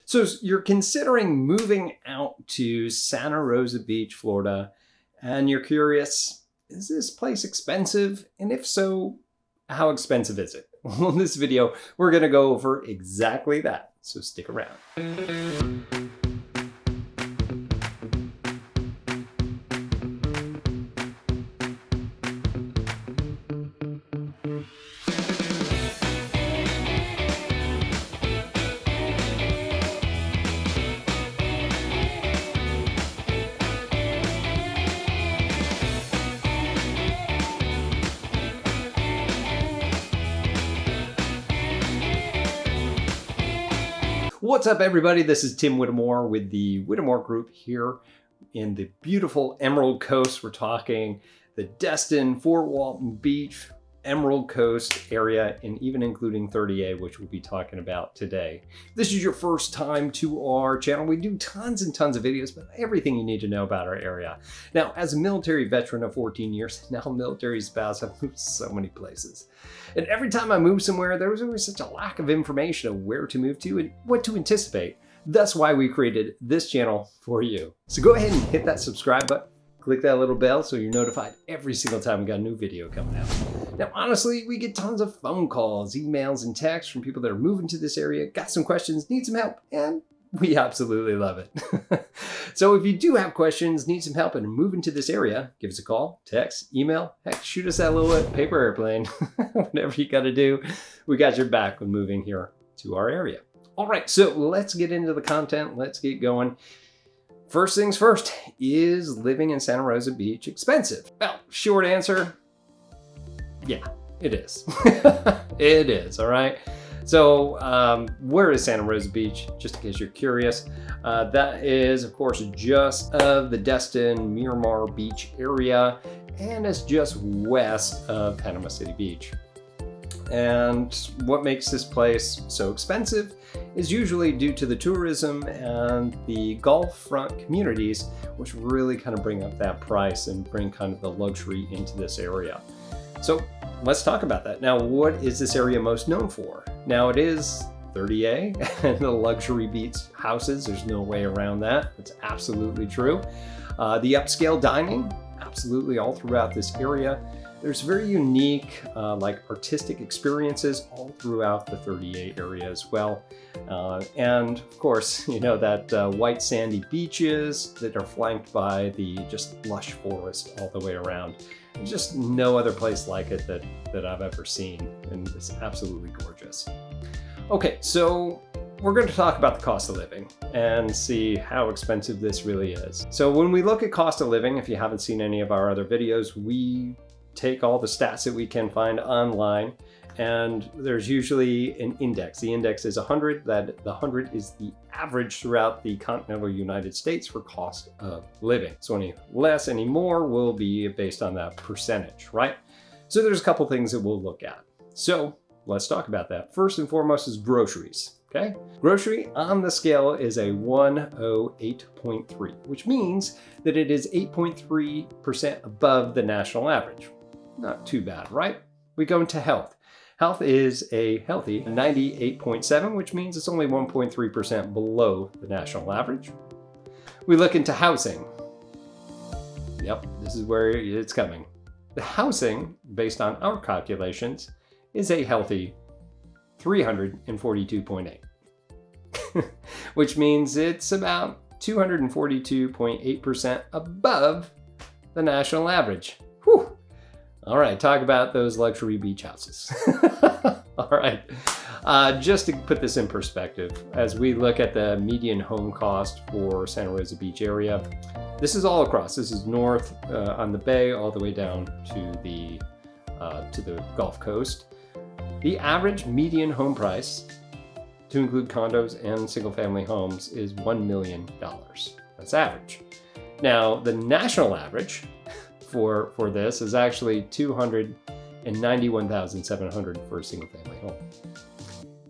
So you're considering moving out to Santa Rosa Beach, Florida, and you're curious, is this place expensive? And if so, how expensive is it? Well, in this video, we're gonna go over exactly that, so stick around. What's up, everybody? This is Tim Whittemore with the Whittemore Group here in the beautiful Emerald Coast. We're talking the Destin-Fort Walton Beach, Emerald Coast area, and even including 30A, which we'll be talking about today. If this is your first time to our channel, we do tons and tons of videos about everything you need to know about our area. Now, as a military veteran of 14 years, now a military spouse, I've moved so many places. And every time I moved somewhere, there was always such a lack of information of where to move to and what to anticipate. That's why we created this channel for you. So go ahead and hit that subscribe button. Click that little bell so you're notified every single time we got a new video coming out. Now, honestly, we get tons of phone calls, emails, and texts from people that are moving to this area, got some questions, need some help, and we absolutely love it. So if you do have questions, need some help, and are moving to this area, give us a call, text, email, heck, shoot us that little paper airplane. Whatever you got to do, we got your back when moving here to our area. All right, so let's get into the content. Let's get going. First things first, is living in Santa Rosa Beach expensive? Well, short answer, yeah, it is. It is, all right? So where is Santa Rosa Beach? Just in case you're curious, that is, of course, just of the Destin Miramar Beach area, and it's just west of Panama City Beach. And what makes this place so expensive is usually due to the tourism and the Gulf front communities, which really kind of bring up that price and bring kind of the luxury into this area. So let's talk about that. Now, what is this area most known for? Now, it is 30A and the luxury beach houses. There's no way around that. It's absolutely true. The upscale dining, absolutely all throughout this area. There's very unique, like artistic experiences all throughout the 30A area as well. And of course, you know, that white sandy beaches that are flanked by the just lush forest all the way around. There's just no other place like it that I've ever seen, and it's absolutely gorgeous. Okay, so we're going to talk about the cost of living and see how expensive this really is. So when we look at cost of living, if you haven't seen any of our other videos, we take all the stats that we can find online, and there's usually an index. The index is 100, that the 100 is the average throughout the continental United States for cost of living. So any less, any more will be based on that percentage, right? So there's a couple things that we'll look at. So let's talk about that. First and foremost is groceries. Okay, grocery on the scale is a 108.3, which means that it is 8.3% above the national average. Not too bad, right? We go into health. Health is a healthy 98.7, which means it's only 1.3% below the national average. We look into housing. Yep, this is where it's coming. The housing, based on our calculations, is a healthy 342.8, which means it's about 242.8% above the national average. Whew. All right, talk about those luxury beach houses. All right, just to put this in perspective, as we look at the median home cost for Santa Rosa Beach area, this is all across. This is north on the bay all the way down to the Gulf Coast. The average median home price, to include condos and single-family homes, is $1 million. That's average. Now, the national average for this is actually $291,700 for a single-family home.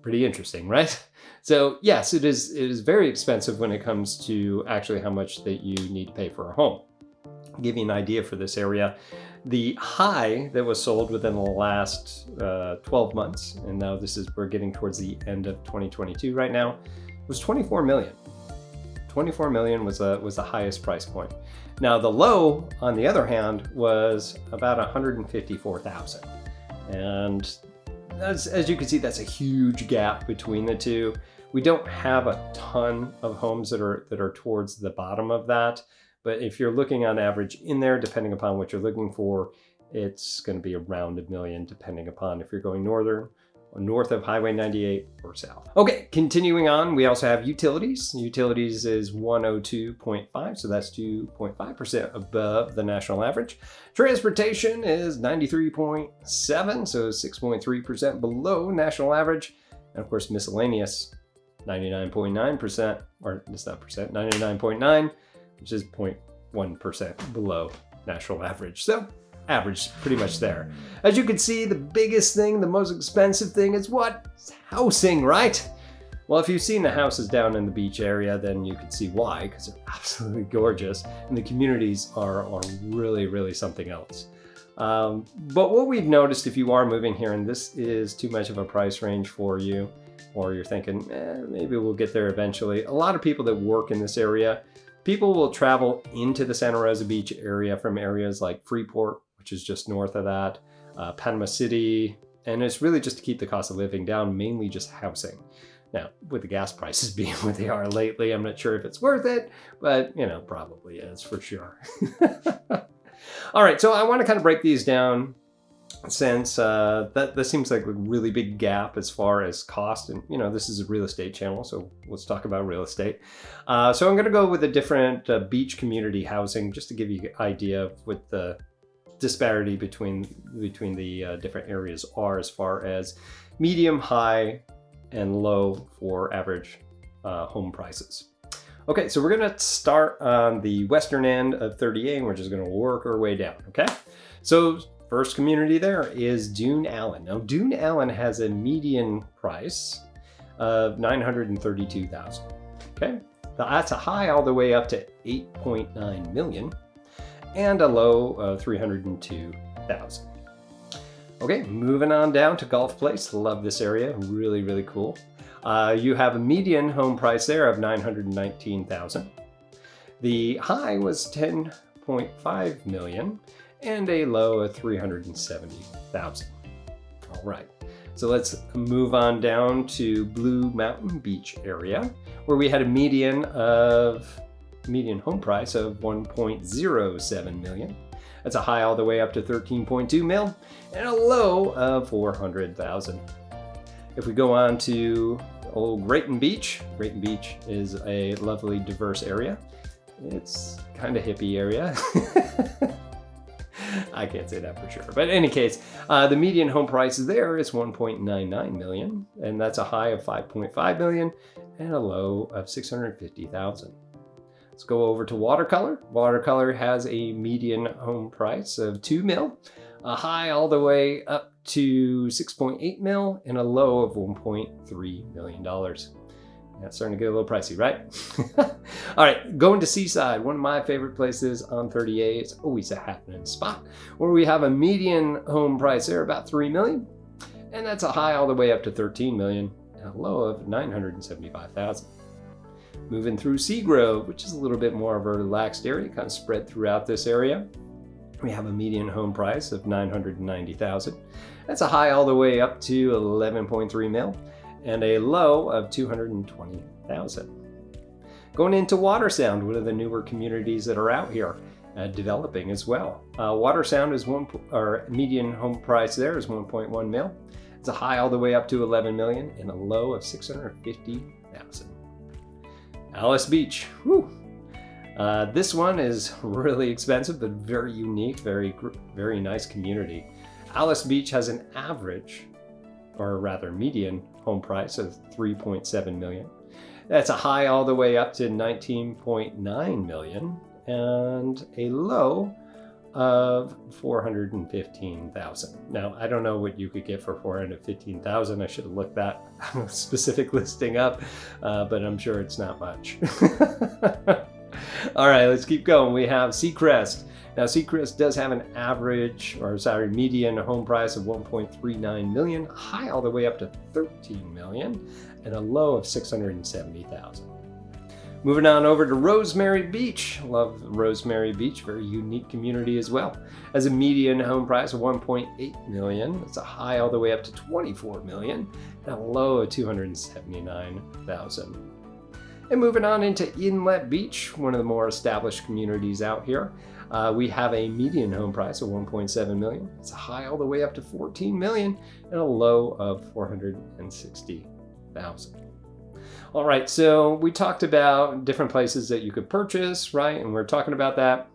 Pretty interesting, right? So yes, it is very expensive when it comes to actually how much that you need to pay for a home. I'll give you an idea for this area. The high that was sold within the last 12 months, and now we're getting towards the end of 2022 right now, was 24 million. 24 million was the highest price point. Now the low, on the other hand, was about 154,000. And as you can see, that's a huge gap between the two. We don't have a ton of homes that are towards the bottom of that, but if you're looking on average in there, depending upon what you're looking for, it's going to be around $1 million, depending upon if you're going northern or north of Highway 98 or south. Okay, continuing on, we also have utilities. Utilities is 102.5, so that's 2.5% above the national average. Transportation is 93.7, so 6.3% below national average. And of course, miscellaneous, 99.9%, or it's not percent, 99.9, which is 0.1% below national average. So average pretty much there. As you can see, the biggest thing, the most expensive thing is what? It's housing, right? Well, if you've seen the houses down in the beach area, then you can see why, because they're absolutely gorgeous. And the communities are really, really something else. But what we've noticed, if you are moving here and this is too much of a price range for you, or you're thinking, maybe we'll get there eventually. A lot of people that work in this area, people will travel into the Santa Rosa Beach area from areas like Freeport, which is just north of that, Panama City, and it's really just to keep the cost of living down, mainly just housing. Now, with the gas prices being what they are lately, I'm not sure if it's worth it, but you know, probably is for sure. All right, so I want to kind of break these down since that seems like a really big gap as far as cost, and you know, this is a real estate channel, so let's talk about real estate. So I'm going to go with a different beach community housing, just to give you an idea of what the disparity between the different areas are as far as medium, high, and low for average home prices. Okay, so we're going to start on the western end of 30A, and we're just going to work our way down. Okay, so first community there is Dune Allen. Now, Dune Allen has a median price of $932,000. Okay, that's a high all the way up to $8.9 million and a low of $302,000. Okay, moving on down to Golf Place. Love this area, really, really cool. You have a median home price there of $919,000. The high was $10.5 million. And a low of $370,000. All right, so let's move on down to Blue Mountain Beach area, where we had a median home price of $1.07 million. That's a high all the way up to $13.2 million, and a low of $400,000. If we go on to old Grayton Beach is a lovely, diverse area. It's kind of hippie area. I can't say that for sure. But in any case, the median home price there is $1.99 million, and that's a high of $5.5 million and a low of $650,000. Let's go over to Watercolor. Watercolor has a median home price of $2 million, a high all the way up to $6.8 million, and a low of $1.3 million. That's starting to get a little pricey, right? All right, going to Seaside, one of my favorite places on 30A. It's always a happening spot, where we have a median home price there about $3 million, and that's a high all the way up to $13 million, and a low of $975,000. Moving through Seagrove, which is a little bit more of a relaxed area, kind of spread throughout this area. We have a median home price of $990,000. That's a high all the way up to $11.3 million. And a low of $220,000. Going into Watersound, one of the newer communities that are out here developing as well. Watersound is median home price there is $1.1 million. It's a high all the way up to $11 million and a low of $650,000. Alice Beach, whew. This one is really expensive, but very unique, very nice community. Alice Beach has an average, or rather median, home price of $3.7 million. That's a high all the way up to $19.9 million and a low of $415,000. Now, I don't know what you could get for $415,000. I should have looked that specific listing up, but I'm sure it's not much. All right, let's keep going. We have Seacrest. Now, Seacrest does have an median home price of 1.39 million, high all the way up to 13 million, and a low of 670,000. Moving on over to Rosemary Beach. Love Rosemary Beach, very unique community as well. Has a median home price of 1.8 million. It's a high all the way up to 24 million and a low of 279,000. And moving on into Inlet Beach, one of the more established communities out here. We have a median home price of 1.7 million. It's a high all the way up to 14 million and a low of 460,000. All right, so we talked about different places that you could purchase, right? And we're talking about that.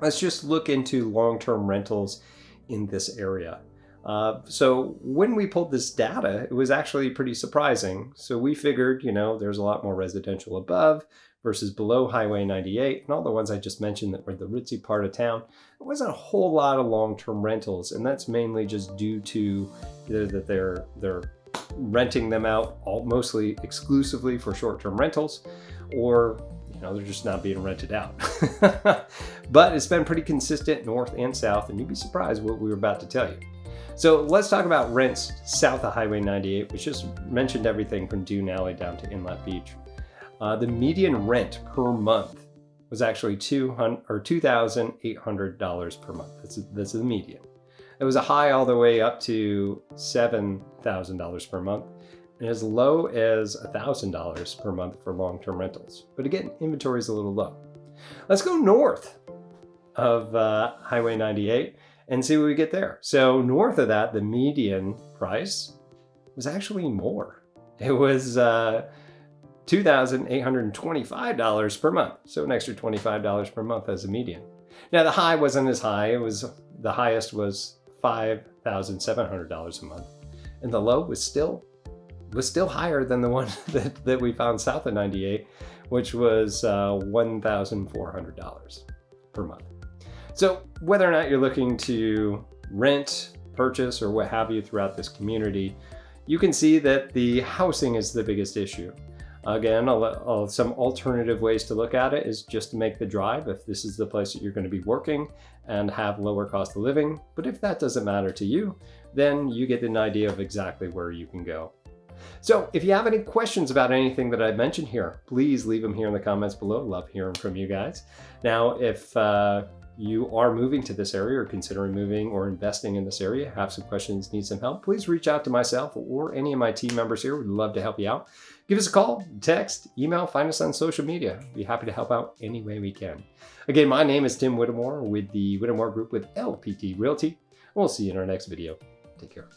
Let's just look into long-term rentals in this area. So when we pulled this data, it was actually pretty surprising. So we figured, there's a lot more residential above versus below Highway 98, and all the ones I just mentioned that were the ritzy part of town. There wasn't a whole lot of long-term rentals, and that's mainly just due to either that they're renting them out mostly exclusively for short-term rentals, or they're just not being rented out. But it's been pretty consistent north and south, and you'd be surprised what we were about to tell you. So let's talk about rents south of Highway 98, which just mentioned everything from Dune Alley down to Inlet Beach. The median rent per month was actually $2,800 per month. That's the median. It was a high all the way up to $7,000 per month, and as low as $1,000 per month for long-term rentals. But again, inventory is a little low. Let's go north of Highway 98 and see what we get there. So north of that, the median price was actually more. It was $2,825 per month, so an extra $25 per month as a median. Now the high wasn't as high. The highest was $5,700 a month, and the low was still higher than the one that we found south of 98, which was $1,400 per month. So whether or not you're looking to rent, purchase, or what have you throughout this community, you can see that the housing is the biggest issue. Again, some alternative ways to look at it is just to make the drive if this is the place that you're going to be working and have lower cost of living. But if that doesn't matter to you, then you get an idea of exactly where you can go. So if you have any questions about anything that I mentioned here, please leave them here in the comments below. Love hearing from you guys. Now, if you are moving to this area or considering moving or investing in this area, have some questions, need some help, please reach out to myself or any of my team members here. We'd love to help you out. Give us a call, text, email, find us on social media. Be happy to help out any way we can. Again, my name is Tim Whittemore with the Whittemore Group with LPT Realty. We'll see you in our next video. Take care.